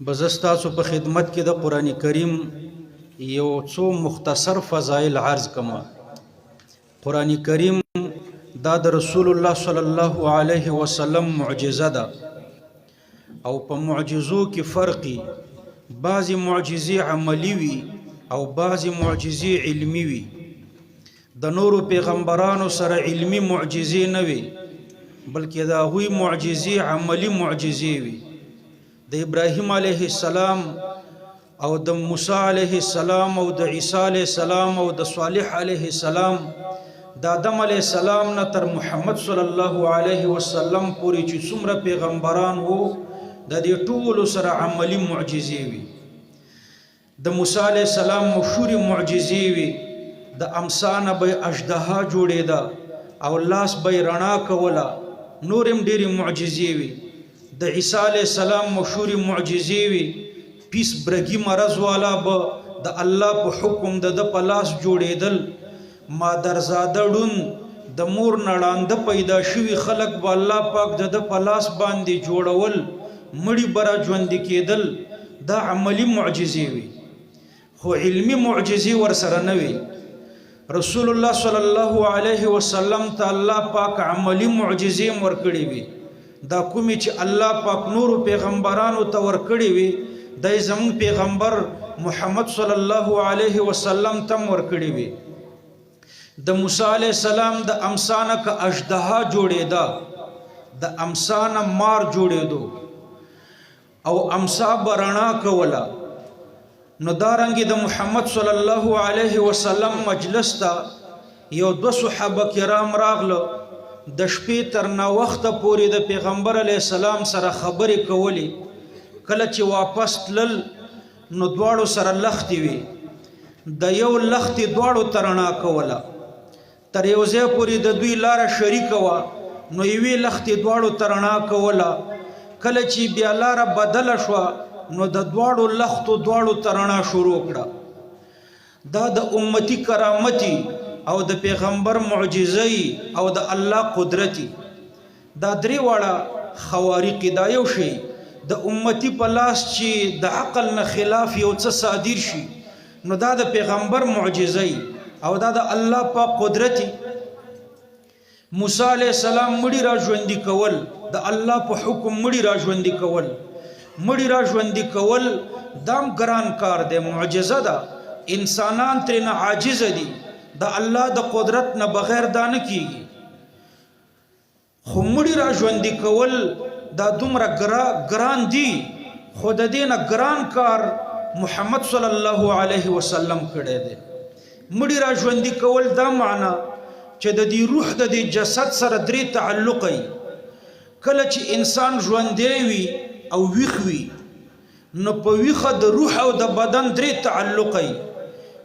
بزستاسو په خدمت کې د قرآن کریم یو څو مختصر فضائل عرض کما. قرآن کریم دا د رسول الله صلی الله علیه وسلم معجزه ده او په معجزو کې فرقي، بعضی معجزې عملی وي او بعضی معجزې علمی وي. د نورو پیغمبرانو سره علمی معجزې نه وي بلکې دا هوی معجزې عملی معجزې وي. د ابراهیم علیه السلام او د موسی علیه السلام او د عیسی علیه السلام او د صالح علیه السلام، د آدم علیه السلام نه تر محمد صلی الله علیه وسلم پورې چې څومره پیغمبران وو د دې ټولو سره عملی معجزې وي. د موسی علیه السلام مشهور معجزې وي، د امسانه به اژدها جوړېده او لاس به رڼا کوله. نورم ډېرې معجزې وي. د عیسی علیه السلام مشهور معجزې وي، پیس برګي مرض والا به د الله په حکم د په لاس جوړېدل. مادرزاده ړون د مور نړانده پیدا شوي خلک به الله پاک د په لاس باندې جوړول، مړي به را ژوندي کېدل. دا عملی معجزې وي، خو علمی معجزې ورسره نه وي. رسول الله صلی الله علیه وسلم ته الله پاک عملی معجزې ورکړي وي. دا کومې چې الله پاک نورو پیغمبرانو ته ورکړي وي د زموږ پیغمبر محمد صلی الله علیه وسلم تم ورکړي وي. د موسی علیه السلام د امسانه که اژدها جوړېده، د امسانه مار جوړېدو او امسا به رڼا کوله. نو دارنګې د محمد صلی الله علیه وسلم مجلس ته یو دو صحابه کرام راغله، د شپې تر ناوخته پورې د پیغمبر علیه السلام سره خبرې کولې. کله چې واپس تلل نو دواړو سره لختې وي، د یو لختې دواړو ته رڼا کوله. تر یو ځای پورې د دوی لاره شریکه وه، نو یوې لختې دواړو ته رڼا کوله. کله چې بیا لاره بدله شوه نو د دواړو لختو دواړو ته رڼا شروع کړه. دا د امتی کرامتي او د پیغمبر معجزه‌ای او د الله قدرتي، دا درې واړه خوارق. دا یو شی د امتی په لاس چې د عقل نه خلاف یو څه صادر شي، نو دا د پیغمبر معجزه‌ای او دا د الله په قدرتي. موسی علیه السلام مړي را ژوندي کول، د الله په حکم مړي را ژوندي کول. مړي را ژوندي کول دام ګران کار دی، معجزه ده. انسانان ترې نه عاجز دي، د الله د قدرت نه بغیر دا نه کیږي. خو مړي را ژوندي کول دا دومره ګران دي، خو د دې نه ګران کار محمد صلی الله علیه وسلم کړی دی. مړي را ژوندي کول دا معنا چې د دې روح د دې جسد سره درې تعلق وي. کله چې انسان ژوندی وي او ویښ وي، نو په ویښه د روح او د بدن درې تعلق وي.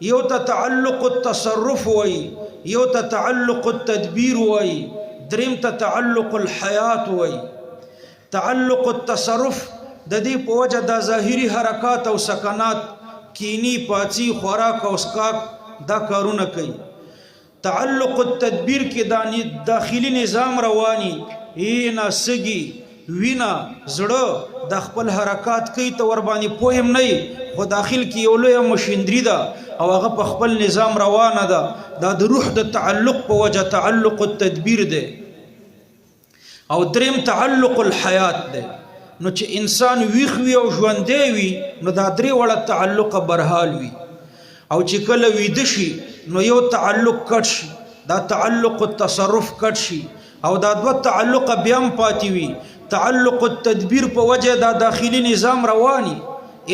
یو ته تعلق التصرف وي، یو ته تعلق التدبیر وي، دریم ته تعلق الحیات وي. تعلق التصرف د دې په وجه د ظاهري حرکات او سکنات، کینی، پاڅي، خوراک او اسکاک دا کارونه کوي. تعلق التدبیر کې داخلي نظام رواني، اینا سږي، وینا، زړه د خپل حرکات کوي، ته ور باندې پوهم نه، خو داخل کې یو لویه مشندري ده او هغه په خپل نظام روانه ده. دا د روح د تعلق په وجه تعلق التدبیر دی. او دریم تعلق الحیات دی. نو چې انسان ویښ وي او ژوندی وي نو دا درې وړه تعلق برحال وي. او چې کله ویده شي نو یو تعلق کټ شي، دا تعلق التصرف کټ شي، او دا دوه تعلق بیا هم پاتې وي. تعلق التدبیر په وجه دا داخلي نظام رواني،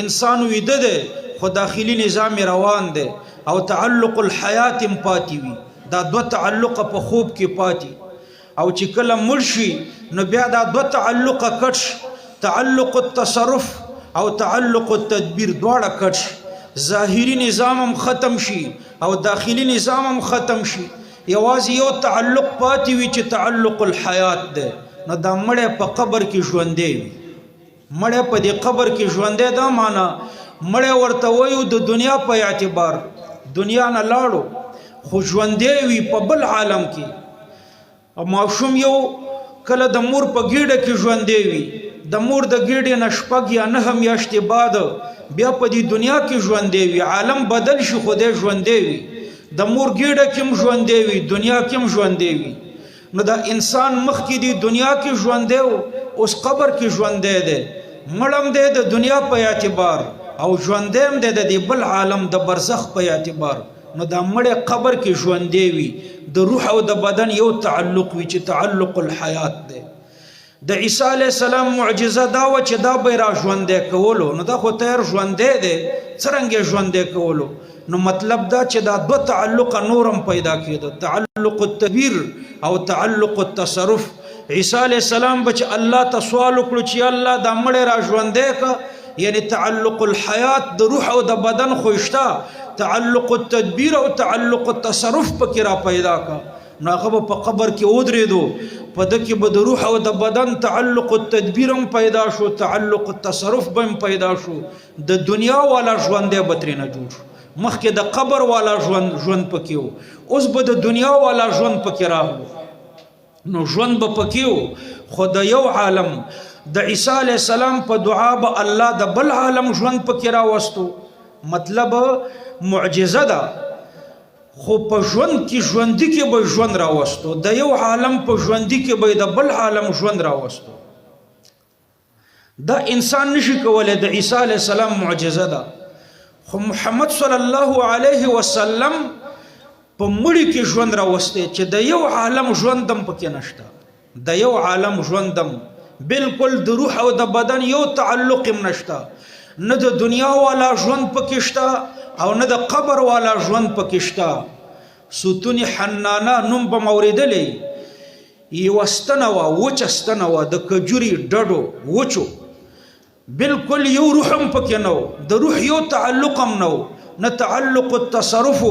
انسان ویده دی خو داخلي نظام روان دی. او تعلق الحیات هم پاتې وي، دا دوه تعلق په خوب کې پاتې. او چې کله مړ شي نو بیا دا دوه تعلق کټ شي، تعلق التصرف او تعلق التدبیر دواړه کټ شي. ظاهري نظام هم ختم شي او داخلي نظام هم ختم شي. یوازې یو تعلق پاتې وي چې تعلق الحیات دی. نو دا مړی په قبر کې ژوندی وي. مړی په دې قبر کې ژوندی، دا معنا مړی ورته وایو د دنیا په اعتبار دنیا نه لاړو، خو ژوندی وي په بل عالم کې. ماشوم یو کله د مور په ګیډه کې ژوندی وي، د مور د ګیډې نه 6 یا 9 میاشتې بعد بیا په دې دنیا کې ژوندی وي. عالم بدل شي خو دی ژوندی وي، د مور ګیډه کې هم ژوندی وي، دنیا کې هم ژوندی وي. نو دا انسان مخکې دی دنیا کې ژوندی و، اوس قبر کې ژوندی دی، مړم دی د دنیا په اعتبار او ژوندی هم دی د بل عالم د برزخ په اعتبار. نو دا مړی قبر کې ژوندی وي، د روح او د بدن یو تعلق وي چې تعلق الحیات دی. د عیسی علیه السلام معجزه دا و چې دا به را ژوندی کولو. نو دا خو تیر ژوندی دی، څرنګه ژوندی کولو؟ نو مطلب دا چې دا دو تعلق نورم پیدا کېده، تعلق التدبیر او تعلق التصرف. عیسی علیه السلام بچ الله ته سوال وکړو چې الله دا مړی را ژوندی که، یعنی تعلق الحیات د روح او د بدن خوشتا، تعلق التدبیر او تعلق التصرف پکې را پیدا کا. نو هغه په قبر کې ودرېدو، په ده کې به د روح او د بدن تعلق التدبیر هم پیدا شو، تعلق التصرف به هم پیدا شو. د دنیا والا ژوندی به ترېنه جوړ شو. مخکې د قبر والا ژوند پکې و، اوس به د دنیا والا ژوند پکې راغلو. نو ژوند به پکې و، خو د یو عالم د عیسی علیه السلام په دعا به الله د بل عالم ژوند پکې راوستو. مطلب معجزه ده، خو په ژوند کې ژوندي کې به ژوند راوستو، د یو عالم په ژوندي کې به د بل عالم ژوند راوستو. دا انسان نشي کولی، د عیسی علیه السلام معجزه ده. خو محمد صلی الله علیه وسلم په مړي کې ژوند راوستی چې د یو عالم ژوندم پکې نشته، د یو عالم ژوندم بالکل د روح او د بدن یو تعلق هم نشته، نه د دنیا والا ژوند پکې شته او نه د قبر والا ژوند پکې شته. ستون حنانه نوم به موریدلی، یوه ستنه وه، وچه ستنه وه د کجوري ډډو وچو، بالکل یو روح هم پکې نه و، د روح یو تعلق هم نه و، نه تعلق التصرف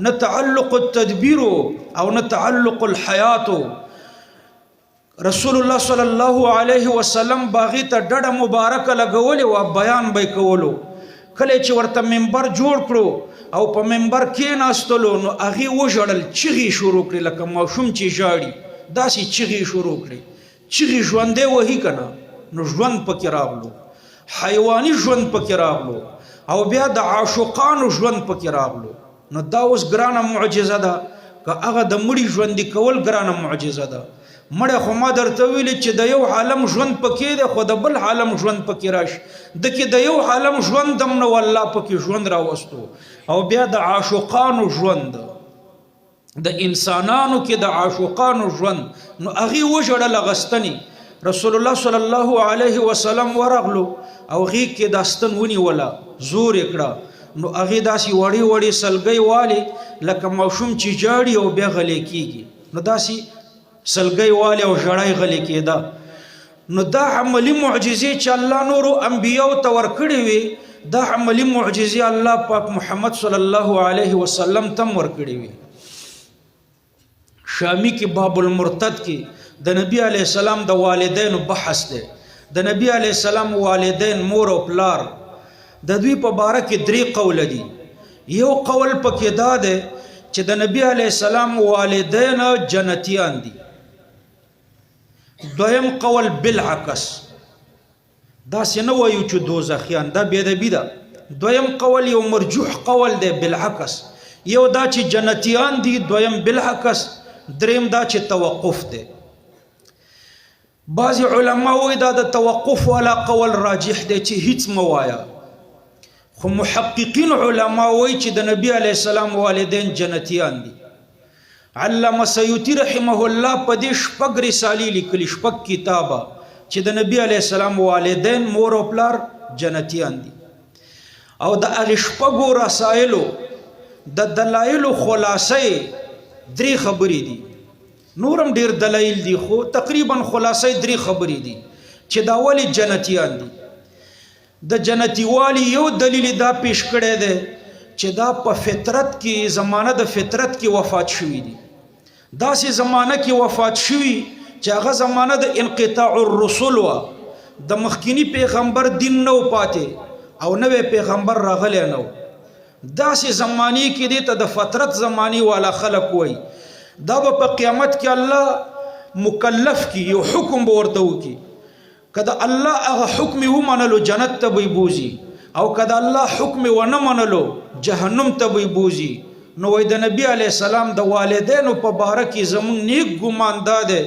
نه تعلق التدبیر او نه تعلق الحیات. رسول الله صلی الله علیه وسلم باغی ته ډډه مبارکه لګولې وه، بیان به یې کولو. کله چې ورته منبر جوړ کړو او په منبر کېناستلو، نو هغې وژړل، چغې شروع کړې لکه ماشوم چې ژاړي، داسې چغې شروع کړې. چغې ژوندی وهي که نه؟ نو ژوند پکې راغلو، حیواني ژوند پکې راغلو، او بیا د عاشقانو ژوند پکې راغلو. نو دا اوس ګرانه معجزه ده، که هغه د مړي ژوندي کول ګرانه معجزه ده. مړی خو ما درته ویلي چې د یو عالم ژوند پکې دی، خو د بل عالم ژوند پکې راشي. د کې د یو عالم ژوند هم نه والله پکې ژوند راوستو، او بیا د عاشقانو ژوند، د انسانانو کې د عاشقانو ژوند. نو هغې وژړل اغستنې. رسول الله صلی الله علیه وسلم ورغلو او غیږ کې دا ستن ونیوله، زور یې کړه. نو هغې داسې وړې وړې سلګۍ والې لکه ماشوم چې جاړي او بیا غلی کېږي، نو داسې سلګۍ والې او ژړی غلی کېده. نو دا عملي معجزې چې الله نورو انبیاو ته ورکړې وي، دا عملي معجزې الله پاک محمد صلی الله علیه وسلم ته هم ورکړې وي. شامی کې باب المرتد کې د نبی علیه السلام د والدینو بحث دی. د نبی علیه السلام والدین مور او پلار، د دوی په باره کې 3 قوله دي. یو قول پکې دا دی چې د نبی علیه السلام والدین جنتیان دي. دویم قول بالعکس، داسې نه وایو چې دوزخیان، دا بېدبي ده. دویم قول یو مرجوح قول دی بالعکس، یو دا چې جنتیان دي، دویم بالعکس، دریم دا چې توقف دی. بعض علما وایي دا د توقف والا قول راجح دی چې هیڅ مه وایه، خو محققین علما وایي چې د نبی علیه السلام والدین جنتیان دي. علامه سیوطي رحمه الله په دې 6 رسالې لیکلي، 6 کتابه، چې د نبی علیه السلام والدین مور او پلار جنتیان دي. او د هغې 6 رسایلو د دلایلو خلاصه 3 خبرې دي، نورم ډیر دلایل دي، خو تقریبا خلاصه 3 خبرې دي چې دا ولې جنتیان دي. د جنتی والی یو دلیل دا پیش کړی دی چې دا په فطرت کې، زمانه د فطرت کې وفات شوي دي. داسې زمانه کې وفات شوي چې هغه زمانه د انقطاع الرسل وه، د مخکینی پیغمبر دین نو پاتې او نوی پیغمبر راغلی نو. داسې زمانی کې دي ته د فترت زمانی والا خلق وای دا به په قیامت کې الله مکلف کی یو حکم به ورته وکي کله الله هغه حکم ومنلو جنت ته به بوزي او کله الله حکم ونه منلو جهنم ته به بوزي نو وای د نبی علی السلام د والدینو په باره کې زمون نیک ګمان داده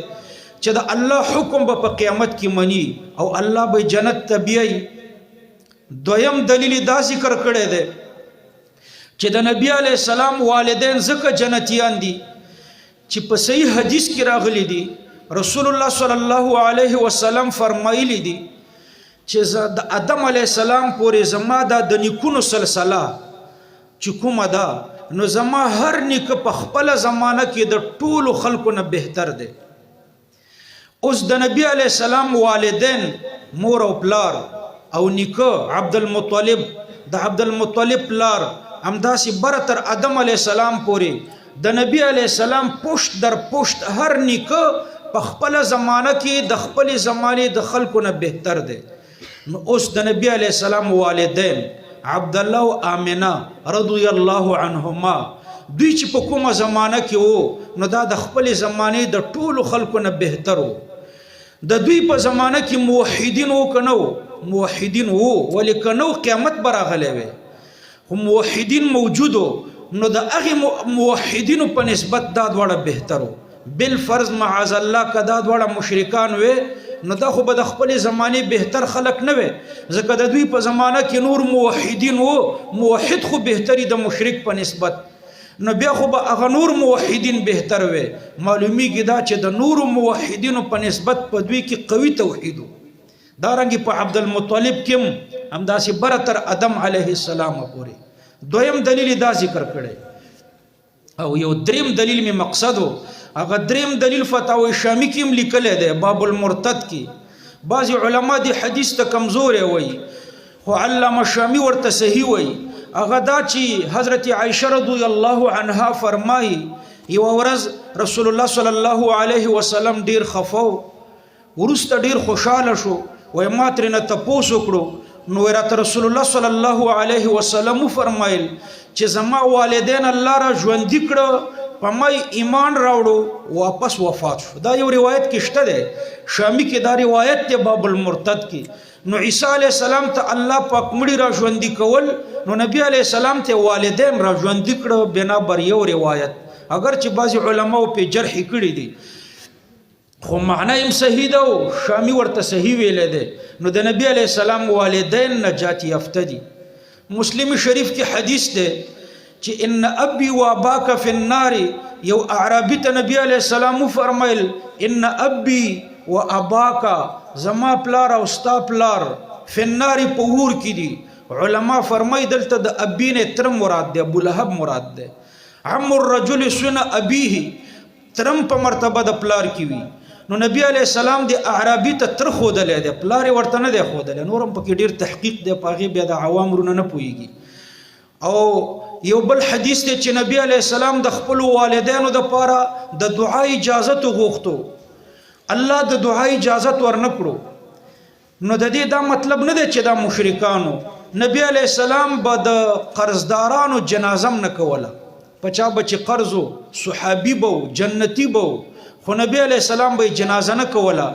چې د الله حکم به په قیامت کې مني او الله به جنت ته بیاي. دویم دلیل دا ذکر کړی دی چې د نبی علی السلام والدین زکه جنتیان دي چې په صحیح حدیث کې راغلي دي رسول الله صلی الله علیه وسلم فرمایلی دي چې د آدم علی السلام پورې زما د نیکونو سلسله چې کومه ده نو زما هر نیک په خپل زمانہ کې د ټولو خلکو نه بهتر دی. اوس د نبی علی السلام والدین مور او پلار او نیکه عبد المطلب د عبد المطلب پلار همداسې بره تر آدم علی السلام پورې د نبی علی السلام پشت در پشت هر نیکه په خپل زمانہ کې د خپل زمانه د خلکو نه بهتر دی. نو اوس د نبی علی السلام والدین عبد الله او امنه رضی الله عنهما دوی چې په کومه زمانہ کې وو نو دا د خپل زمانه د ټولو خلکو نه بهتر وو. د دوی په زمانہ کې موحدین وو کنو موحدین وو ولیکنو قیامت براغله وي هم موحدین موجودو نو د هغه موحدینو په نسبت دا دواړه بهتر وو. بالفرض معاذ الله کدا دواړه مشرکان وي نو دا خو به د خپل زمانه بهتر خلق نه وي ځکه د دوی په زمانه کې نور موحدین وو موحد خو بهتري د مشرک په نسبت نو بیا خو به هغه نور موحدین بهتر وي. معلومیږي دا چې د نور موحدینو په نسبت په دوی کې قوي توحید دا رنګ په عبد المطلب کې همداسې بره تر آدم علیه السلام پورې. دویم دلیل دا ذکر کړي او یو دریم دلیل می مقصدو هغه دریم دلیل فتاوی شامی کې هم لیکل دی باب المرتد کې. بعض علما دی حدیث ته کمزور وي خو علامه شامی ورته صحیح وي. هغه دا چې حضرت عائشه رضی الله عنها فرمایي یو ورځ رسول الله صلی الله علیه وسلم ډیر خفو ورسته ډیر خوشاله شو وای ما ترنه تاسو کړو نو ورته رسول الله صلی الله علیه وسلم فرمایل چې زما والدین الله را ژوند کړو په مای ایمان راوړو واپس وفات شو. دا یو روایت کې شته ده شامی کې دا روایت ته باب المرتد کې. نو عیسی علی السلام ته الله پاک مړي را ژوند کول نو نبی علی السلام ته والدین را ژوند کړو بنا بر یو روایت اگر چې بعض علماء په جرح کړی دي خو معنی هم صحیح ده او شامی ورته صحیح ویل ده. نو د نبی علی السلام والدین نجات یافته دي. مسلم شریف کې حدیث ده چې ان ابي واباك في النار یو اعرابی ته نبی علیہ السلام فرمایل ان ابي واباك زما پلار او ستا پلار في النار په ور کې دي. علما فرمای دلته د ابي نه تر مراد ده ابو لهب مراد ده. عم الرجل سن ابيه ترم په مرتبه د پلار کې وي. نو نبی علیہ السلام د اعرابی ته تر خودلې ده پلار ورته نه ده خودلې نورم پکې ډیر تحقیق ده پاغي بیا د عوام رونه نه پويږي. او یو بل حدیث دی چې نبی علیہ السلام د خپل والدینو د پاره د دعا اجازه غوښتو الله د دعا اجازه ورنکړو. نو د دې دا مطلب نه دی چې دا مشرکانو نبی علیہ السلام به د قرضدارانو جنازم نه کوله پچا بچ قرضو صحابي بو جنتی بو خو نبی علیہ السلام به جنازه نه کوله.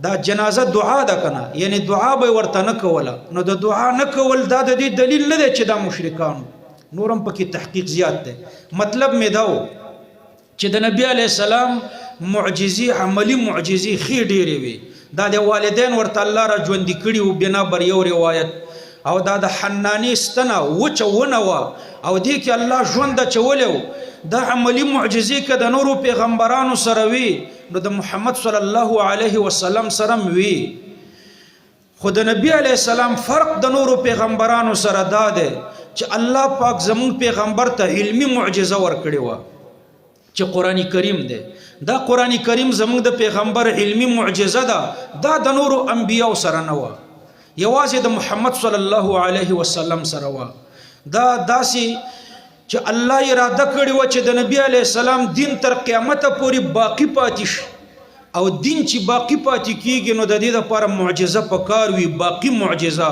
دا جنازه دعا ده کنه یعنی دعا به ورته نه کوله. نو د دعا نه کول دا د دې دلیل نه دی چې دا مشرکانو نورم پکې تحقیق زیات دی. مطلب می داو چې د نبی علی السلام معجزي عملی معجزي خې ډېرې وي. دا د والدین ورته الله را ژوند کړي او بنا بر یو روایت او دا د حنانی ستنه وچونه وا او دې کې الله ژوند چولیو دا عملی معجزي که د نورو پیغمبرانو سره وي نو د محمد صلی الله علیه وسلم سره وي. خو د نبی علیہ السلام فرق د نورو پیغمبرانو سره دا ده چې الله پاک زمون پیغمبر ته علمی معجزه ورکړي و چې قرآن کریم ده. دا قرآن کریم زمون د پیغمبر علمی معجزه ده دا د نورو انبیاء سره نه و یوازې د محمد صلی الله علیه وسلم سره و. دا داسي چې الله اراده کړی و چې د نبی علیہ السلام دین تر قیامت پورې باقی پاتې شي او دین چې باقی پاتې کیږي نو د دې لپاره معجزه پکار وي باقی معجزه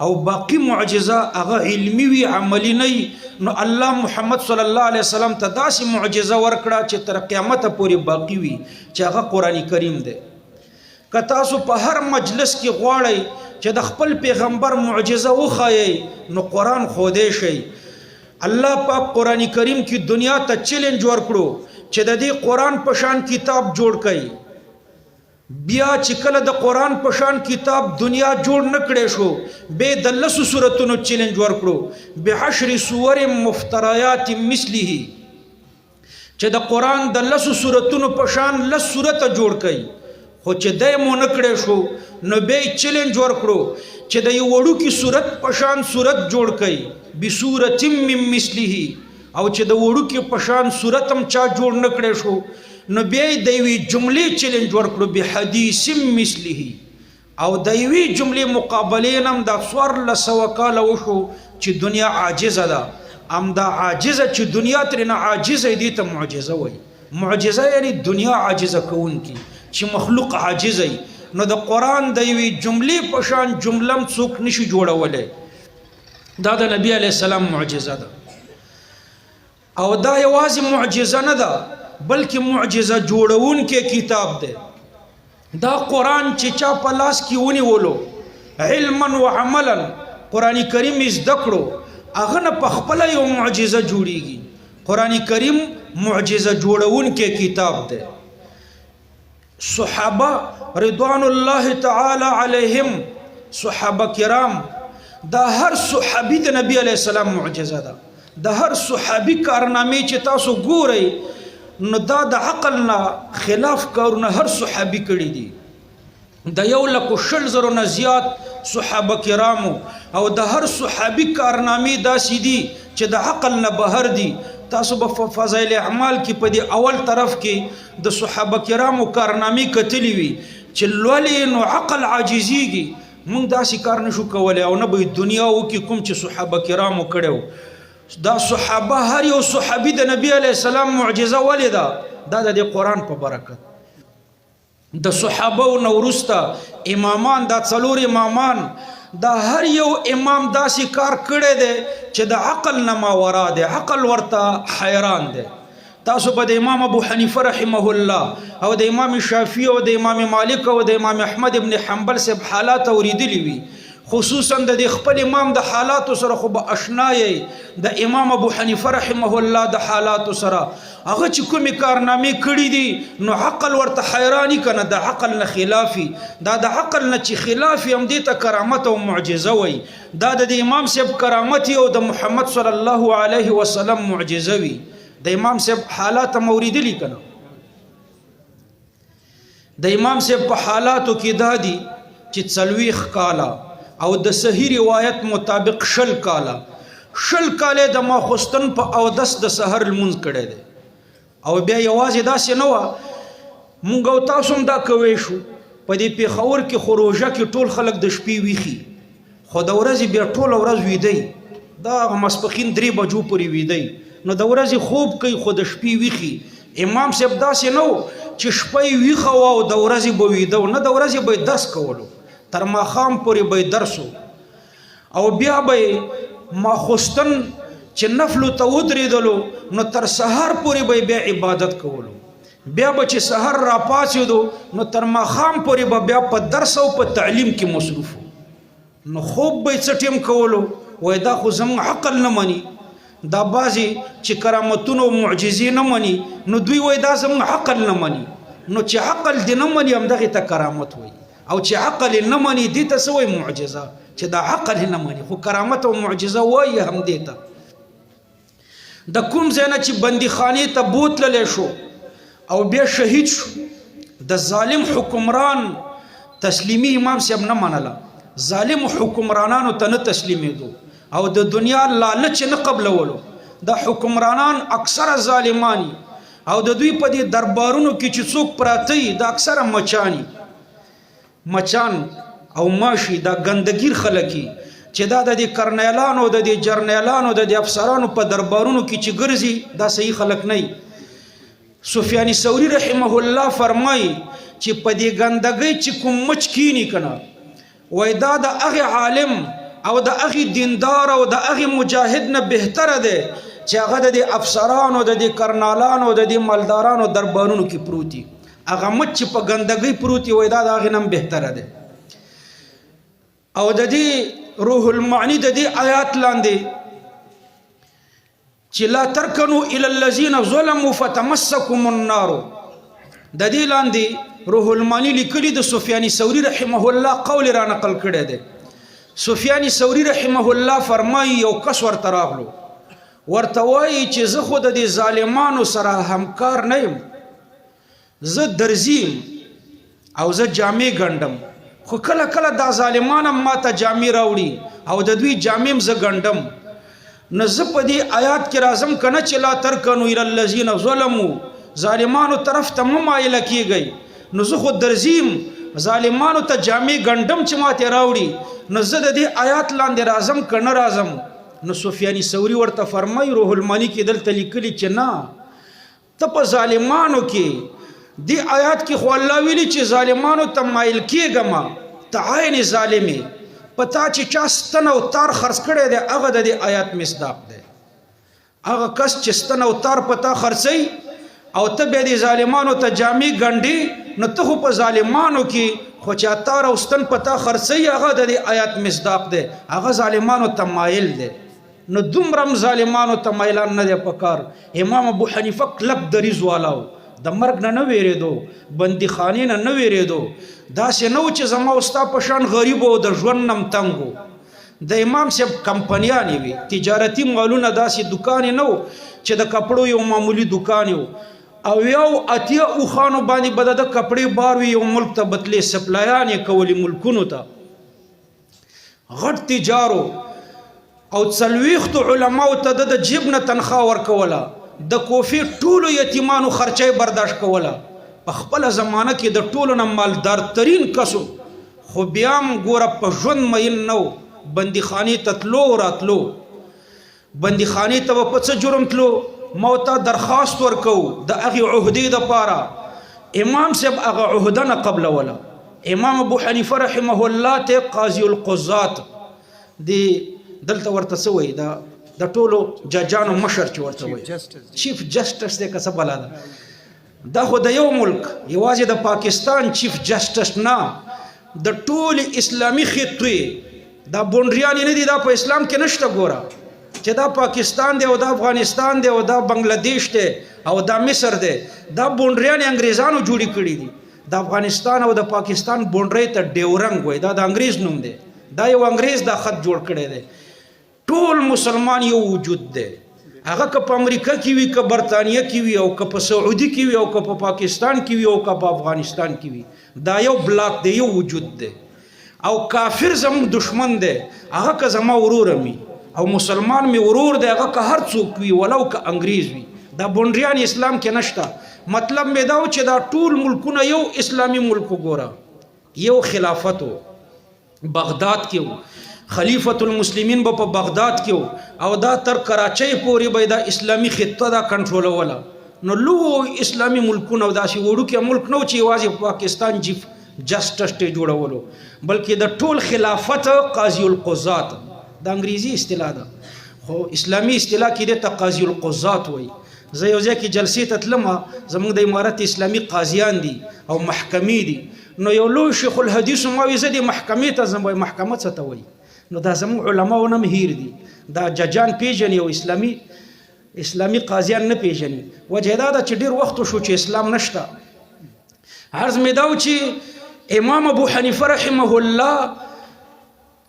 او باقی معجزه هغه علمی وی عملی نه نو الله محمد صلی الله علیه وسلم ته داسې معجزه ورکړه چې تر قیامت پورې باقی وي چې هغه قرآن کریم دی که تاسو په هر مجلس کې غواړئ چې د خپل پیغمبر معجزه وښایئ نو قرآن ښودی شئ الله پاک قرآن کریم کې دنیا ته چیلنج ورکړو چې د دې قرآن په شان کتاب جوړ کړئ بیا چې کله د قرآن په شان کتاب دنیا جوړ نه کړی شو به د لسو سورتونو چیلنج ورکړو بعشر سور مفتریات مثله چې د قرآن د لسو سورتونو په شان لس سورته جوړ کړي خو چې دی مو نه کړی شو نو به چیلنج ورکړو چې د یو وړوکي سورت په شان سورت جوړ کړي بسورة من مثله او چې د وړوکي په شان سورت هم چا جوړ نه کړی شو نو بیا د یوې جملې چیلنج ورکړو بحدیث مثله او د یوې جملې مقابلې هم دا 1400 کاله وشو چې دنیا عاجزه ده همدا عاجزه چې دنیا ترېنه عاجزه دې ته معجزه وایي معجزه یعنی دنیا عاجزه کوونکي چې مخلوق عاجزه نو د قرآن د یوې جملې په شان جمله هم څوک نشي جوړولی دا د نبی علیه السلام معجزه ده او دا یوازې معجزه نه ده بلکې معجزه جوړونکی کتاب دی دا قرآن چې چا په لاس کې ونیولو علما و عملا قرآن کریم زده کړو هغه نه په خپله یو معجزه جوړیږي قرآن کریم معجزه جوړونکی کتاب دی صحابه رضوان الله تعالی علیهم صحابه کرام دا هر صحابي د نبی علیه السلام معجزه ده د هر صحابي کارنامې چې تاسو ګورئ نو دا د عقل نه خلاف کارونه هر صحابي کړي دي د 1,00,000 نه زیات صحابه کرامو او د هر صحابي کارنامې داسې دي چې د عقل نه بهر دي تاسو په فضایل اعمال کې په دې اول طرف کې د صحابه کرامو کارنامې کتلې وي چې لولې نو عقل عاجزيږي موږ داسې کار نشو کولی او نه به دنیا وکړي کوم چې صحابه کرامو کړی دا صحابه هر یو صحابي د نبی علیه السلام معجزه ولې ده دا د قرآن په برکت د صحابه نه وروسته امامان دا 4 امامان دا هر یو امام داسې کار کړی دی چې د عقل نه ماورا دی عقل ورته حیران دی تاسو به د امام ابو حنیفه رحمه الله او د امام شافعي او د امام مالک او د امام احمد ابن حنبل صاحب حالات اوریدلی وي خصوصا د خپل امام د حالاتو سره خو به اشنا یې د امام ابو حنیفه رحمه الله د حالاتو سره هغه چې کومې کارنامې کړي دي نو عقل ورته حیرانی کنه د عقل نه خلافي دا د عقل نه چې خلافي هم دې ته کرامت او معجزه وي دا د امام صاحب کرامت او د محمد صلی الله علیه وسلم معجزه وي د امام صاحب حالات موریدلی کنه د امام صاحب په حالاتو کې دا دي چې 40 کاله او د صحیح روایت مطابق 10 کاله 10 کاله د ماخستن په اودس د سحر المنځ کړی دی او بیا یوازې داسې نه وه مونږ او تاسو هم دا کوی شو په دې پېښور کې خو روژه کې ټول خلک د شپې ویښي خو د ورځې بیا ټوله ورځ ویدی دا ماسپښین 3 بجو پورې ویدی نو د ورځې خوب کوي خو د شپې ویښي امام صاحب داسې نه و چې شپه یې ویښه وه او د ورځې به ویده و نه د ورځې به یې درس کولو تر ماښام پورې به یې درس و او بیا به یې ماخوستن چې نفلو ته ودرېدلو نو تر سهار پورې به بیا عبادت کولو بیا به چې سهار را پاڅېدو نو تر ماښام پورې به بیا په درس او په تعلیم کې مصروف نو خوب به یې څه ټیم کولو وایي دا خو زموږ عقل نه مني دا بعضې چې کرامتونه او معجزې نه مني نو دوی وایي دا زموږ عقل نه مني نو چې عقل دې نه مني همدغې ته کرامت وایي او چې عقل یې نه مني دې ته څه وایي معجزه چې دا عقل یې نه مني خو کرامت او معجزه وایي هم دې ته د کوم ځای نه چې بندیخانې ته بوتللی شو او بیا شهید شو د ظالم حکمران تسلیمي امام صاحب نه منله ظالم حکمرانانو ته نه تسلیمېدو او د دنیا لالچ نه قبلولو د حکمرانان اکثره ظالمانی او د دوی په دې دربارونو کې چې څوک پراته وي د اکثره مچان او ماشي دا ګندګیر خلک چې دا د دې کرنیلانو د دې جرنیلانو د دې افسرانو په دربارونو کې چې ګرځي دا صحیح خلک نه سفیان ثوری رحمه الله فرمایي چې په دې ګندګۍ چې کوم مچ کینی کنه وای دا د هغه عالم او د هغې دیندار او د هغې مجاهد نه بهتره دی چې هغه د دې افسرانو د دې کرنالانو د دې مالدارانو دربارونو کې پروت دي هغه مچ چې په ګندګۍ پروت وي دا د هغې نه هم بهتره دی او د دې روح المعانی د دې آیات لاندې چې لا ترکنوا الى الذين ظلموا فتمسكم النار د دې لاندې روح المعانی لیکلي د سفیان ثوری رحمه الله قول را نقل کړی دی سفیان ثوری رحمه الله فرمایي یو کس ورته راغلو ورته وایي چې زه خو د دې ظالمانو سره همکار نه یم زه درځیم او زه جامې ګنډم خو کله کله دا ظالمان هم ما ته جامې راوړي او د دوی جامې هم زه ګنډم نو زه په دې آیات کې راځم که نه چې لا ترکنو الی الذین ظلموا ظالمانو طرف ته مه مایله کیږئ نو زه خو درځیم ظالمانو ته جامې ګنډم چې ما ته راوړي نو زه د دې آیات لاندې راځم که نه راځم نو سفیان ثوری ورته فرمایي روح المعانی کې دلته لیکلي چې نه ته په ظالمانو کې دې آیات کې خو الله ویلي چې ظالمانو ته مایل کېږه ما ته عین ظالمې په تا چې چا ستن او تار خرڅ کړی دی هغه د دې آیات مصداق دی هغه کس چې ستن او تار په تا خرڅوي او ته بیا دې ظالمانو ته جامې ګنډې نو ته خو په ظالمانو کې خو چې تار او ستن په تا خرڅوي هغه د دې آیات مصداق دی هغه ظالمانو ته مایل دی نو دومره هم ظالمانو ته میلان نه دی پکار امام ابو حنیفه کلک دریځ والا و د مرګ نه نه ویرېدو بندیخانې نه نه ویرېدو داسې نه و چې زما او ستا په شان غریب و د ژوند نه هم تنګ و د امام صاحب کمپنیانې وي تجارتي مالونه داسې دوکانې نه و چې د کپړو یو معمولي دوکان و او یو اتیا اوښانو باندې به د کپړې بار وي یو ملک ته بتلې سپلایانې کولې ملکونو ته غټ تجارو او څلوېښتو علماو ته د جیب نه تنخواه ورکوله د کوفې ټولو یتیمانو خرچه برداشت کوله په خپله زمانه کې د ټولو نه مالدار ترین کسو خو بیا هم ګوره په ژوند مین نه و بندیخانې ته تلو راتلو بندیخانې ته به په څه جرم تلو ما ورته درخواست ورکو د هغې عهدې دپاره امام صاحب هغه عهده نه قبلوله امام ابو حنیفه رحمه الله ته قاضي القضات دی دلته ورته څه وایي د ټولو ججانو مشر چې ورته وایي چیف جسټس دی که څه بلا ده دا خو د یو ملک یوازې د پاکستان چیف جسټس نه د ټول اسلامي خطې دا بونډریانې نه دي دا په اسلام کې نشته ګوره چې دا پاکستان دی او دا افغانستان دی او دا بنگلادیش دی او دا مصر دی دا بونډریانې انګریزانو جوړې کړي دي د افغانستان او د پاکستان بونډرۍ ته ډیورنګ وایي دا د انګریز نوم دی دا یو انګریز دا خط جوړ کړی دی ټول مسلمان یو وجود دی هغه که په امریکا کې وي که برطانیه کې وي او که په سعودي کې وي او که په پاکستان کې وي او که په افغانستان کې وي دا یو بلاک دی یو وجود دی او کافر زموږ دشمن دی هغه که زما ورور وي او مسلمان می ورور دی هغه که هر څوک وي ولو که انګریز وي دا بونډریان اسلام کې نشته مطلب مې دا و چې دا ټول ملکونه یو اسلامي ملک وګوره یو خلافت و بغداد کې و خلیفۃ المسلمین به په بغداد کې او دا تر کراچۍ پورې به دا اسلامي خطه دا کنټرولوله نو لوی اسلامي ملکونه او داسې وړوکی ملک نه و چې یوازې پاکستان چیف جسټس ته جوړولو بلکې د ټول خلافت قاضي القضات د انګریزي اصطلاح ده خو اسلامي اصطلاح کې دې ته قاضي القضات وایي زه یو ځای کې جلسې ته تلمه زموږ د امارت اسلامي قاضیان دي او محکمې دي نو یو لوی شیخ الحدیث ما وایي زه دې محکمې ته ځم وایي محکمه څه ته وایي نو دا زموږ علماو نه هیر دي دا ججان پیژني او اسلامي قاضیان نه پیژني وجه دا ده چې ډېر وخت شو چې اسلام نشته عرض مې دا و چې امام ابو حنیفه رحمه الله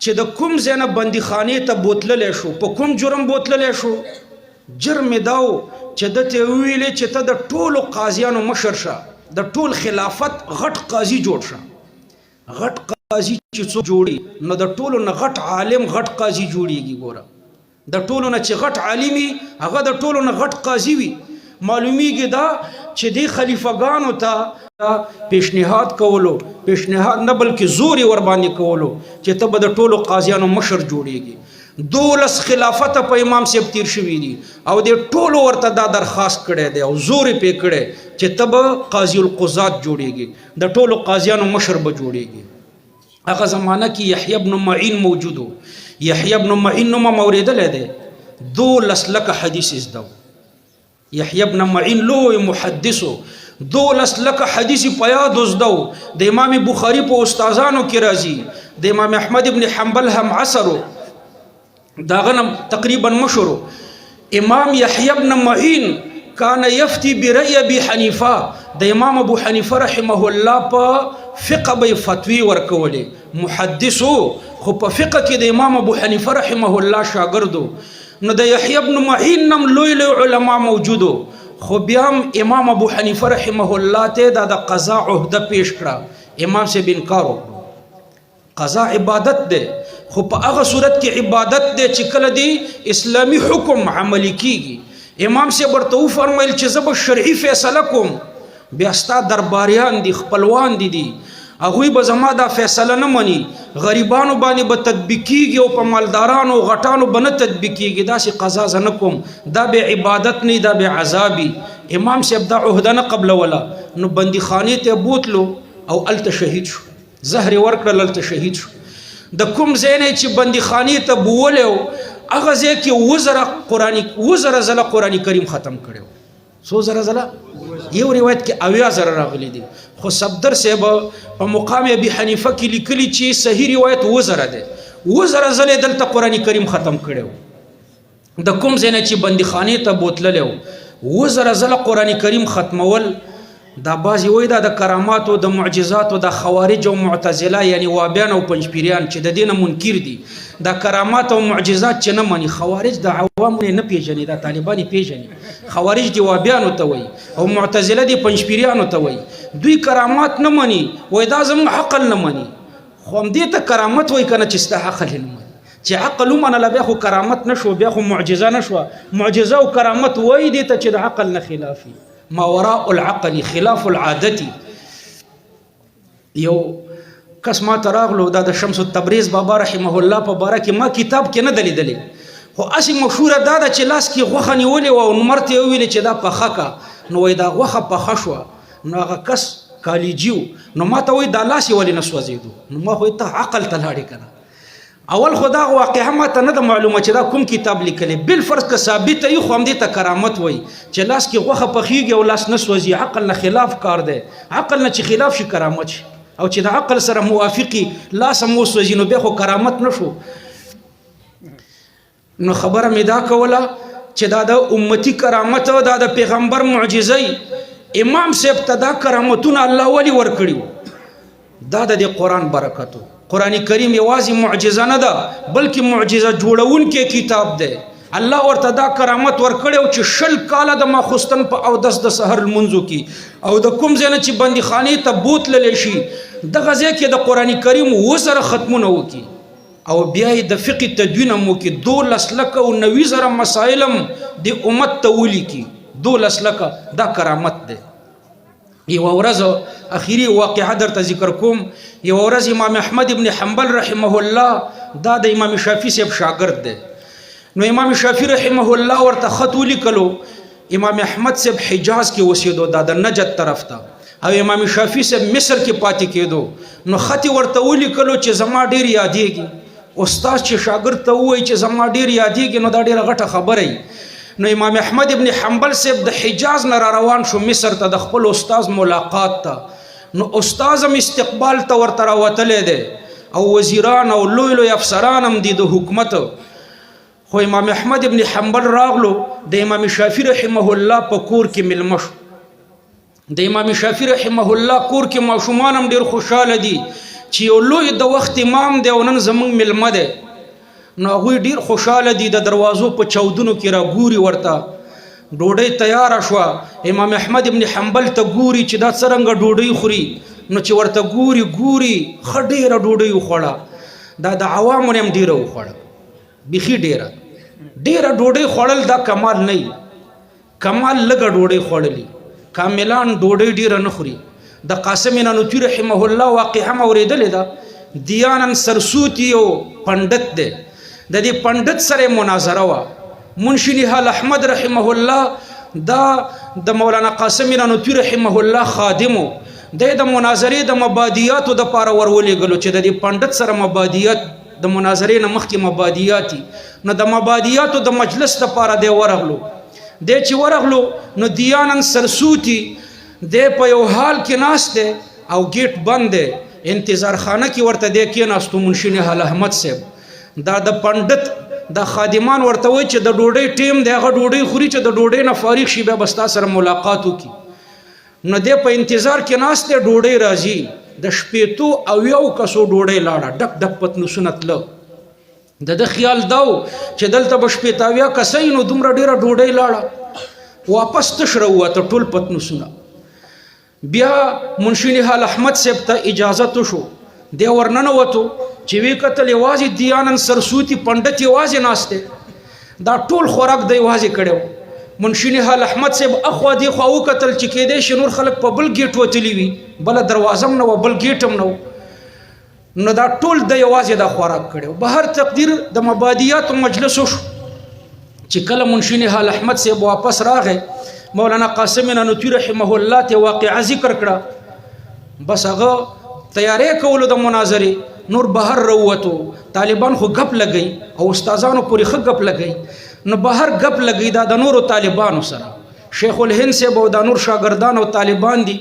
چې د کوم ځای نه بندیخانې ته بوتللی شو په کوم جرم بوتللی شو جرم یې دا و چې ده ته وویلې چې ته د ټولو قاضیانو مشر شه د ټول خلافت غټ قاضي جوړ شه غټ قاضي چې څوک جوړي نو د ټولو نه غټ عالم غټ قاضي جوړیږي ګوره د ټولو نه چې غټ عالمي هغه د ټولو نه غټ قاضي وي معلومیږي دا چې دې خلیفګانو ته پیشنهاد کولو پیشنهاد نه بلکې زور ور باندې کولو چې ته به د ټولو قاضیانو مشر جوړیږي 12 خلافت په امام صاحب تیر شوي دي او د ټولو ورته دا درخواست کړی دی او زور یې پې کړی چې ته به قاضي القضات جوړیږي د ټولو قاضیانو مشر به جوړیږي هغه زمانه کې یحیی ابن معین موجود و یحیی ابن معین نوم اوریدلی دی 12 لکه حدیث زده یحیی ابن معین لوی محدثو 12 لکه حدیث په یاد زده د امام بخاری په استادانو کې راځي د امام احمد ابن حنبل هم عصرو داغه تقریبا مشهور امام یحیی ابن معین کان یفتی برأی ابي حنیفه د امام ابو حنیفه رحمه الله په فقه به فتوی ورکولې محدثو خو په فقه کې د امام ابو حنیفه رحمه الله شاګردو نو د یحیی ابن معین نم لوی لوی علما موجودو خو بیا هم امام ابو حنیفه رحمه الله ته د قضا عہده پیش کړه امام سے انکار وکړو قضا عبادت ده خو په هغه صورت کې عبادت ده چې کله دی اسلامی حکم عملی کیږي امام سے ورته فرمایل چې زب شرعي فیصله کوم بیا ستا درباریان دي خپلوان دي هغوی به زما دا فیصله نه مني غریبانو باندې به تطبیقیږي او په مالدارانو غټانو به نه تطبیقیږي داسې قضا زه نه کوم دا به عبادت نه دا به عذابي امام صاحب دا عهده نه قبلوله نو بندیخانې ته بوتلو او هلته شهید شو زهر ورکړل هلته شهید شو د کوم ځای نه چې بندیخانې ته بوولی و هغه ځای کې 10 زره قرآن کریم ختم کړی څو زره ځله یو روایت کې 80 زره راغلی دي خو صفدر صاحب په مقام ابي حنیفه کې لیکلي چې صحیح روایت 10 زره ده 10 زره ځله دلته قرآن کریم ختم کړی د کوم ځای نه چې بندیخانې ته بوتللی و 10 زره ځله قرآن کریم ختمول دا بعضې وایي دا د کراماتو د معجزاتو د خوارج او معتزله یعنی وابیان او پنجپیریان چې د دې نه منکر دي دا کرامات او معجزات چې نه مني خوارج د عوامو نه پیژني دا طالبان پیژني خوارج دی وابیانو ته وایي او معتزله دی پنجپیریانو ته وایي دوی کرامات نه مني وایي دا زموږ عقل نه مني خو همدې ته کرامت وایي که نه چې ستا عقل نه مني چې عقل ومنله بیا خو کرامت نه شو بیا خو معجزه نه شوه معجزه او کرامت وایي دې ته چې د عقل نه خلافي ما وراء العقل خلاف العادتی یو کس ما تراغلو دا د شمس التبریز بابا رحمه الله په باره کې ما کتاب کې نه دلیدلی خو اسی مشهوره دا ده چې لاس کې غوښه نیولې وه او نمر ته یې وویلې چې دا پخه که نو وایي دا غوښه پخه شوه نو هغه کس کالیجي نو ما ته وایي دا لاس یې ولې نه سوځېدو نو ما خو ته عقل ته لاړې که نه اول خو دا واقعه ما ته نه ده معلومه چې دا کوم کتاب لیکلی بالفرض که ثابته وي خو همدې ته کرامت وایي چې لاس کې غوښه پخېږي او لاس نه سوځي عقل نه خلاف کار دی عقل نه چې خلاف شي کرامت شي او چې د عقل سره موافقي لاس هم وسوځي نو بیا خو کرامت نه شو نو خبره مې دا کوله چې دا د امتي کرامت دا د پیغمبر معجزه امام صاحب ته دا کرامتونه الله ولې ورکړي دا د قرآن برکتو قرآن کریم یوازې معجزه نه ده بلکې معجزه جوړونکی کتاب دی الله ورته دا کرامت ورکړی او چې 20 کاله د ماخوستن په اودس د سحر لمونځو کې او د کوم ځای نه چې بندیخانې ته بوتللی شي دغه ځای کې د قرآن کریم 10 ختمونه وکړي او بیا یې د فقه تدوین هم وکړي 12 لکه او 90 زره مسایل هم د امت ته ولیکي 12 لکه دا کرامت دی یو ورځ اخیری واقعه درته ذکر کوم یو ورځ امام احمد ابن حنبل رحمه الله دا د امام شافعي صاحب شاګرد دی نو امام شافعي رحمه الله ورته خط ولیکلو امام احمد صاحب حجاز کې اوسېدو دا د نجد طرف ته او امام شافعي صاحب مصر کې پاتې کېدو نو خط ورته ولیکلو چې زما ډېر یادېږي استاد چې شاګرد ته ووایي چې زما ډېر یادېږي نو دا ډېره غټه خبره نو امام احمد ابن حنبل صاحب د حجاز نه روان شو مصر ته د خپل استاد ملاقات ته نو استاد هم استقبال ته ورته راوتلی دی او وزیران او لوی لوی افسران هم دي د حکومت خو امام احمد ابن حنبل راغلو د امام شافعي رحمه الله په کور کې مېلمه شو د امام شافعي رحمه الله کور کې ماشومان هم ډېر خوشحاله دي چې یو لوی د وخت امام دی او نن زموږ مېلمه دی نو هغوی ډېر خوشحاله دي د دروازو په چاودونو کې راګوري ورته ډوډۍ تیاره شوه امام احمد ابن حنبل ته ګوري چې دا څرنګه ډوډۍ خوري نو چې ورته ګوري ښه ډېره ډوډۍ وخوړه دا د عوامو نه هم ډېره وخوړه بیخي ډېره ډوډۍ خوړل دا کمال نه وي کمال لږه ډوډۍ خوړلي کاملان ډوډۍ ډېره نه خوري د قاسم نانوتوي رحمه الله واقعه هم اورېدلې ده دیانن سرسوتی یو پنډت دی د دې پنډت سره مناظره وه منشي نهال احمد رحمه الله دا د مولانا قاسم نانوتوي رحمه الله خادمو د مناظرې د مبادیاتو د پاره ورولېږلو چې د دې پنډت سره مبادیات د مناظرې نه مخکې مبادیاتي نو د مبادیاتو د مجلس لپاره دی ورغلو دی چې ورغلو نو دیانن سرسوتی دی په یو حال کې ناست دی او گیټ بند دی انتظار خانه کې ورته دی کېناستو منشي نهال احمد صاحب دا د پنډت د خادمان ورته وایي چې د ډوډۍ ټیم دی هغه ډوډۍ خوري چې د ډوډۍ نه فارغ شي بیا به ستا سره ملاقات وکړي نو دی په انتظار کې ناست دی ډوډۍ راځي د شپېتو او یو کسو ډوډۍ لاړه ډک ډک پتنوسونه تله د خیال داو چې دلته به شپېتاویا کسۍ نو دومره ډېره ډوډۍ لاړه واپس تش راووته ټول پتنوسونه بیا منشي نهال احمد صاحب ته اجازت وشو دی ورننوتو چې وی کتل یوازې دیانن سرسوتی پنډت یوازې ناست دی دا ټول خوراک دی یوازې کړی منشي نهال احمد صاحب اخوا دی خوا وکتل چې کېدای شي نور خلک په بل ګیټ وتلي وي بله دروازه هم نه وه بل ګیټ هم نه و نو دا ټول د یوازې دا خوراک کړی بهر تقدیر د مبادیاتو مجلس وشو چې کله منشي نهال احمد صاحب واپس راغی مولانا قاسم نانوتوي رحمه الله ته واقعه ذکر کړه بس هغه تیارې کولو د مناظرې نور بهر راووتو طالبان خو ګپ لګی او استادانو پورې ښه ګپ لګی نو بهر ګپ لګی دا د نورو طالبانو سره شیخ الهند صاحب او د نور شاګردان او طالبان دي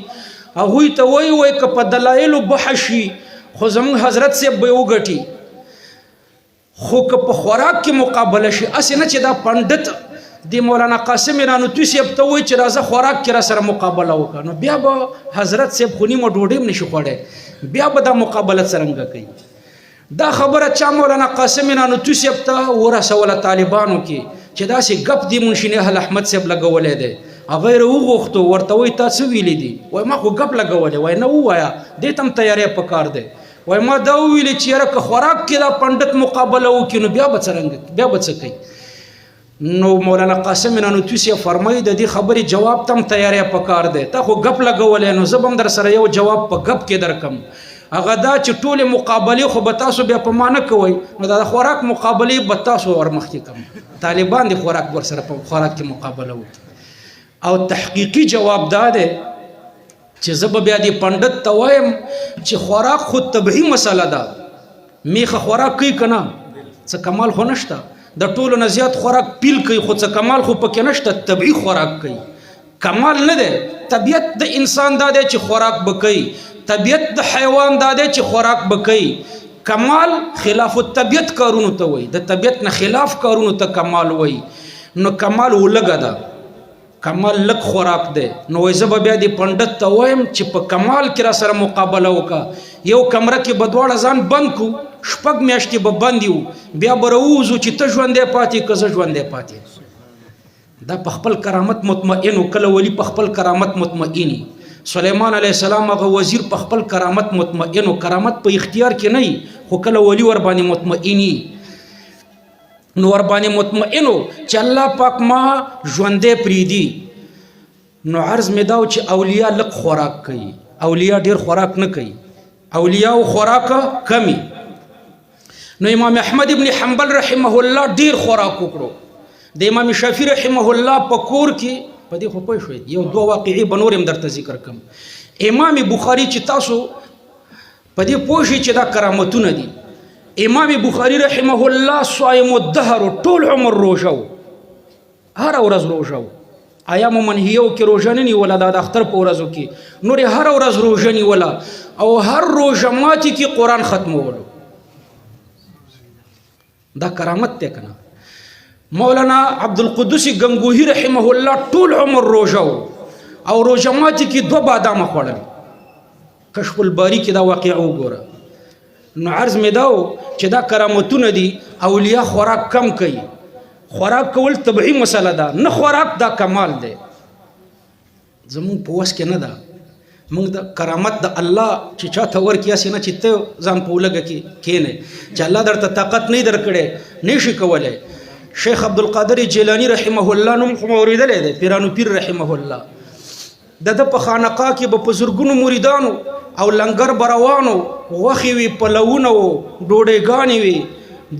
هغوی ته وایي که په دلایلو بحث شي خو زموږ حضرت صاحب به یې وګټي خو که په خوراک کې مقابله شي هسې نه چې دا پنډت دی مولانا قاسم نانوتوي صاحب ته وایي چې راځه خوراک کې را سره مقابله وکړه نو بیا به حضرت صاحب خو نیمه ډوډۍ هم نشي خوړی بیا به دا مقابله څرنګه کوي دا خبره چا مولانا قاسم نانوتوي صاحب ته ورسوله طالبانو کې چې داسې ګپ دی منشي نهال احمد صاحب لګولی دی هغه یې راوغوښتو ورته وایي تا څه ویلي دي وایي ما خو ګپ لګولی وایي نه ووایه دې ته هم تیاری پکار دی وایي ما دا وویلې چې یاره که خوراک کې دا پنډت مقابله وکړي نو بیا به څرنګه بیا به څه کوي نو مولانا قاسم نانوتوي صاحب فرمایي د دې خبرې جواب ته هم تیاری پکار دی تا خو ګپ لګولی نو زه به هم در سره یو جواب په ګپ کې درکم هغه دا چې ټولې مقابلې خو به تاسو بیا په ما نه کوئ نو دا د خوراک مقابلې به تاسو ورمخکې کوم طالبان د خوراک ورسره په خوراک کې مقابله وکړي او تحقیقي جواب دا دی چې زه به بیا دې پنډت ته وایم چې خوراک خو طبیعي مسله ده میخه خوراک کوي که نه څه کمال خو نشته د ټولو نه زیات خوراک پیل کوي خو څه کمال خو پکې نشته طبیعي خوراک کوي کمال نه دی طبیعت د انسان دا دی چې خوراک به کوي طبیعت د حیوان دا دی چې خوراک به کوي کمال خلاف الطبیعت کارونو ته وایي د طبیعت نه خلاف کارونو ته کمال وایي نو کمال ولګه ده کمال لږ خوراک دی نو وایي زه به بیا دې پنډت ته وایم چې په کمال کې را سره مقابله وکړه یو کمره کې به دواړه ځان بند کړو شپږ میاشتې به بند یو بیا به راووځو چې ته ژوندی پاتې که زه ژوندی پاتې دا په خپل کرامت مطمئن و کله ولی په خپل کرامت مطمئني سلیمان علیه السلام هغه وزیر په خپل کرامت مطمئن و کرامت په اختیار کې نه خو کله ولی ور باندې مطمئني نو ور باندې مطمئن چې الله پاک ما ژوندی پرېږدي نو عرض مې دا و چې اولیاء لږ خوراک کوي اولیاء ډېر خوراک نه کوي اولیاء خوراک کمی نو امام احمد ابن حنبل رحمه الله ډیر خوراک وکړو د امام شافعي رحمه الله په کور کې په دې خو پوه شوئ یو دوه واقعي به نور هم درته ذکر کړم امام بخاري چې تاسو په دې پوه شئ چې دا کرامتونه دي امام بخاري رحمه الله صائم الدهر ټول عمر روژه و هره ورځ روژه و ایام منهیو کې روژه نه نیوله دا د اختر په ورځو کې نورې هره ورځ روژه نیوله او هر روژه ماتي کې قرآن ختمولو دا کرامت دی کنه مولانا عبدالقدوس گنگوهی رحمه الله ټول عمر روژه او روژه ماتي کې 2 بادامه خوړل کشف الباری کې دا واقعه وګوره نو عرض مې دا چې دا کرامتونه دي اولیاء خوراک کم کوي خوراک کول طبیعي مسله ده نه خوراک دا کمال دی زمونږ په وس کې نه ده موږ د کرامت د الله چې چاته ورکړي هسې نه چې ته ځان په ولږه کې کښېنې چې الله درته طاقت نه درکړی نه شي کولی شیخ عبدالقادر جیلانی رحمه الله نوم خو مې اورېدلی دی پیرانو پیر رحمه الله د ده په خانقاه کې به په زرګونو مریدانو او لنګر به روانو غوښې وي پلونه و ډوډۍ وي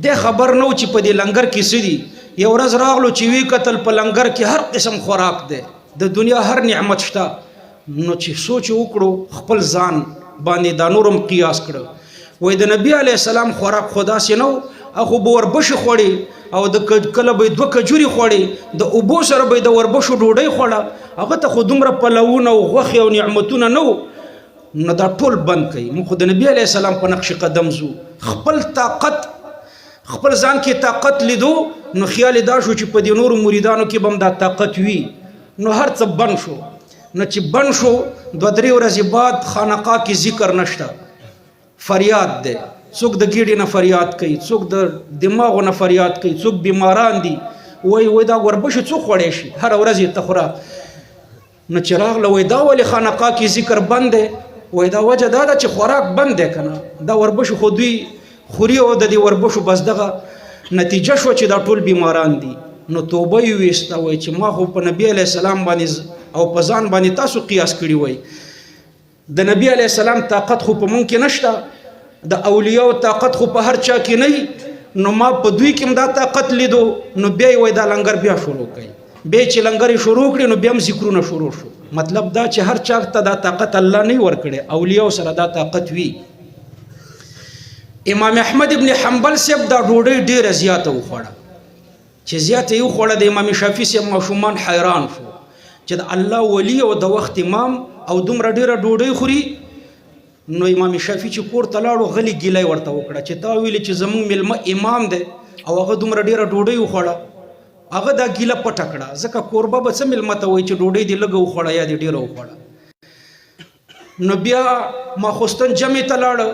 دی خبر نه و چې په دې لنګر کې څه دي یو ورځ راغلو چې وی کتل په لنګر کې هر قسم خوراک دی د دنیا هر نعمت شته نو چې سوچ وکړو خپل ځان باندې دا نورم قیاس کړو وای د نبی علی السلام خوراک خدا سينو اخو به وربشو خوړي او د کله به دوه کجوري خوړي د اوبو سره به د وربشو ډوډۍ خوړه هغه ته خو دومره پلوونه او غوښې او نعمتونه نو دا ټول بند کړي. موږ د نبی علی السلام په نقش قدم زو، خپل طاقت خپل ځان کې طاقت لیدو نو خیال دا شو چې په دې نورو مریدانو کې بم دا طاقت وي، نو هر څه بند شو. نو چې بند شو 2-3 ورځې بعد خانقاه کې ذکر نشته، فریاد دی، څوک د ګیډې نه فریاد کوي، څوک د دماغو نه فریاد کوي، څوک بیماران دي وای دا وربشو څوک خوړی شي هر ورځ یې تخوره. نو چې راغله وای دا ولې خانقاه کې ذکر بند دی؟ وای دا وجه دا ده چې خوراک بند دی کنه، دا وربشو خو دوی خوري او د دې وربشو بس دغه نتیجه شو چې دا ټول بیماران دي. نو توبه یې ویسته، وای چې ما خو په نبی علیه السلام باندې او په ځان باندې تاسو قیاس کړي، وای د نبی علیه السلام طاقت خو په مونږ کې نشته، د اولیاء طاقت خو په هر چا کې نه، نو ما په دوی کې هم دا طاقت لیدو. نو بیا یې وای دا لنګر بیا شروع کړي، بیا چې لنګر شروع کړي نو بیا هم ذکرونه شروع شو. مطلب دا چې هر چا ته دا طاقت الله نه ورکړي، اولیاء سره دا طاقت وي. امام احمد ابن حنبل صاحب دا ډوډۍ ډیره زیاته وخوړه، چې زیاته یې وخوړه د امام شافعي صاحب ماشومان حیران شو چې د الله ولی او د وخت امام او دومره ډیره ډوډۍ خوري. نو امام شافعي چې کور ته لاړو غلی ګیلای ورته وکړه چې تا ویلې چې زمونږ ملمه امام دی او هغه دومره ډیره ډوډۍ وخوړه. هغه دا ګیله پټه کړه، ځکه کوربه به څه ملمه ته وایي چې ډوډۍ دې لږه وخوړه یا دې ډیره وخوړه. نو بیا ماخوستن جمع ته لاړه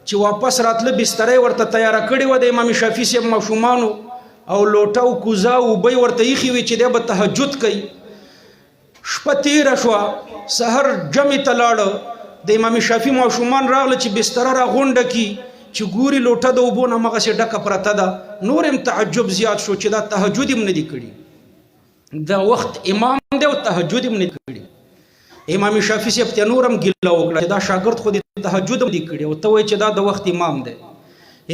چې واپس راتله بسترې ورته تیاره کړې وه د امام شافعي صاحب ماشومانو، او لوټه او کوزه او اوبه یې ورته ایښې وې چې دی به تهجد کوي. شپه تېره شوه، سحر جمع ته لاړه، د امام شافعي ماشومان راغله چې بستره راغونډه کړي چې ګوري لوټه د اوبو نه همغسې ډکه پرته ده. نور هم تعجب زیات شو چې دا تهجد هم نه دي کړي، دا وخت امام دی او تهجد هم نه دي کړي. امام شافعي صاحب ته نور هم ګیله وکړه چې دا شاګرد خو د تهجد هم دي کړي او ته وایې چې دا د وخت امام دی.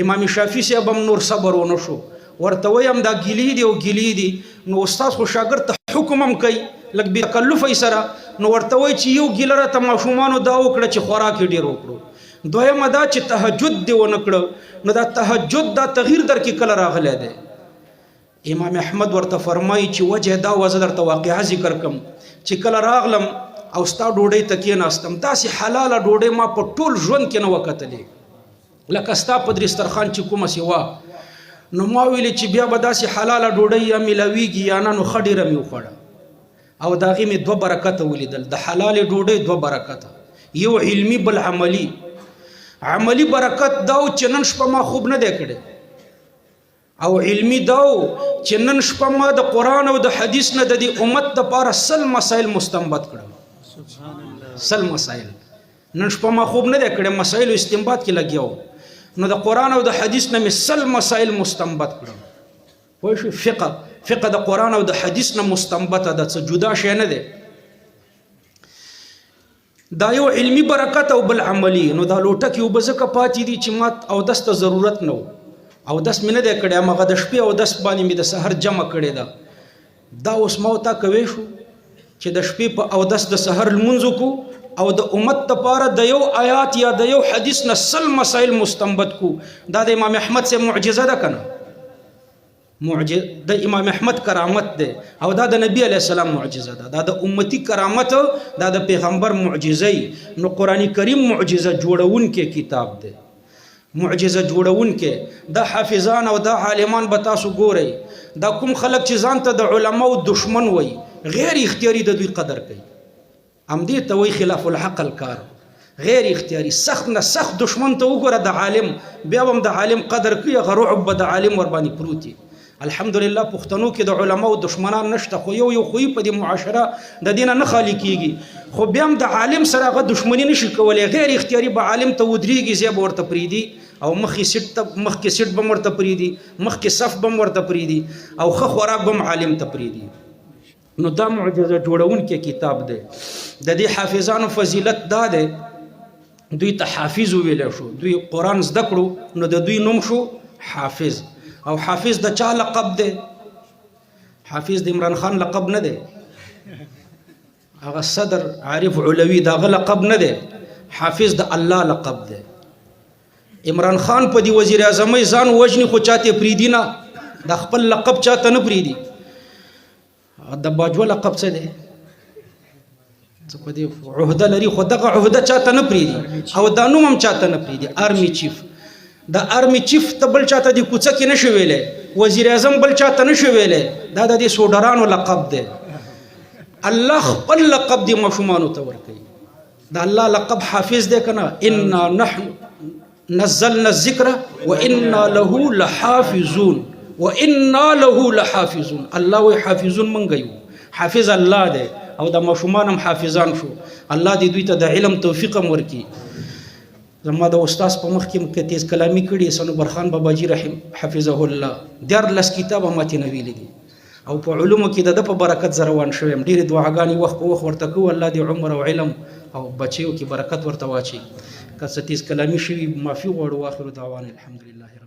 امام شافعي صاحب هم نور صبر ونه شو، ورته وایم دا ګیلې دي او ګیلې دي، نو استاد خو شاګرد ته حکم هم کوي لږ بې تکلفه سره، نو ورته وایي چې یو ګیله راته ماشومانو دا وکړه چې خوراک یې ډېر وکړو. دویمه دا چې تهجد دې ونه کړه، نو دا تهجد دا تغییر در کې کله راغلی دی؟ امام احمد ورته فرمایي چې وجه دا وه، زه درته واقعه ذکر کړم چې کله راغلم او ستا ډوډۍ ته کېناستم، داسې حلاله ډوډۍ ما په ټول ژوند کې نه وه کتلې لکه ستا په دسترخوان چې کومه سې وه. نو ما ویلې چې بیا به داسې حلاله ډوډۍ یا میلاویږي یا نه، نو ښه ډېره مې وخوړه. او د هغې مې 2 برکته ولیدل، د حلالې ډوډۍ 2 برکته، یو علمي بل عملي. عملي برکت دا و چې نن شپه ما خوب نه دی کړی، او علمي دا و چې نن شپه ما د قرآن او د حدیث نه د دې امت دپاره 100 مسایل مستنبط کړم. 100 مسایل نن شپه ما خوب نه دی کړی، مسایلو استنباط کې لګیا وم، نو د قرآن او د حدیث نه مې 100 مسایل مستنبط کړم. پوه شو؟ فقه د قرآن او د حدیث نه مستنبطه ده، څه جدا شی نه دی. دا یو علمي برکت او بل عملی. نو دا لوټه کې اوبه ځکه پاتې دي چې ما اودس ته ضرورت نه و، اودس مې نه دی کړی، هماغه د شپې اودس باندې مې د سحر جمع کړې ده. دا اوس ما ورته کوی شو چې د شپې په اودس د سحر لمونځ وکړو او د امت دپاره د یو آیات یا د یو حدیث نه 100 مسایل مستنبط کو. دا د امام احمد سے معجزه ده کنه، د امام احمد کرامت ده، او دا د نبی علیہ السلام معجزه ده، دا د امتی کرامت، دا د پیغمبر معجزه. نو قرآن کریم معجزه جوړون کې کتاب ده، معجزه جوړون کې دا حافظان او دا عالمان به تاسو ګورئ. دا کوم خلک چې ځان ته د علماو دشمن وای، غیر اختیاري د دوی قدر کوي، هم دې ته وایي خلاف الحق الکار، غیر اختیاري سخت نه سخت دشمن ته وګوره د عالم، بیا هم د عالم قدر کوي، هغه رعب به د عالم ور باندې پروت وي. الحمدلله پښتنو کې د علماو دشمنان نشته، خو یو خوی په دې معاشره د دینه نه خالی کیږي، خو بیا هم د عالم سره هغه دشمنی نشي کولی، غیر اختیاري به عالم ته ودرېږي، زیب ورته پریدي او مخکې سیټ به ورته پریدي، مخکې صف به ورته پریدي، او ښه خوراک به عالم ته پریدي. نو دا معجزه جوړون کې کتاب دی. د دې حافظانو فضیلت دا دی، دوی ته حافظ ویلی شو، دوی قرآن زده کړو نو د دوی نوم شو حافظ. او حافظ د چا لقب دی؟ حافظ د عمران خان لقب نه دی، هغه صدر عارف علوي دغه لقب نه دی، حافظ د الله لقب دی. عمران خان په دی وزیر اعظم ځان وجنی خو چاته پریدي نه د خپل لقب چاته نه پریدي د باجوه لقب څه دی څه په دی عہده لري خو دغه عہده چاته نه پریدي او دا نوم هم چاته نه پریدي آرمی چیف د آرمی چیف ته بل چاته دی کوڅه کې نشي ویلې وزیر اعظم بل چاته نشي ویلې دا د دې سوډرانو لقب دی الله خپل لقب دی مشومان ته ورکړي دا الله لقب حافظ دی کنه ان نحن نزلنا الذکر وانا له لحافظون وانا له لحافظون الله وی حافظون منګ یو حافظ الله دی او د مشومان هم حافظان شو الله دې دوی ته د علم توفیق هم ورکړي زما د استاد په مخ کې تیز کلامی کړي سنوبر خان باباجي رحم حفظه الله دار لس کتاب ماته نویل دي او په علومو کې د په برکت زروان شوم ډېر دعاګانې وخت په وخت ورته کو الله دې عمر او علم او بچیو کې برکت ورته واچي که ستیز کلامی شوی معافي غواړو واخر دعوانا الحمدلله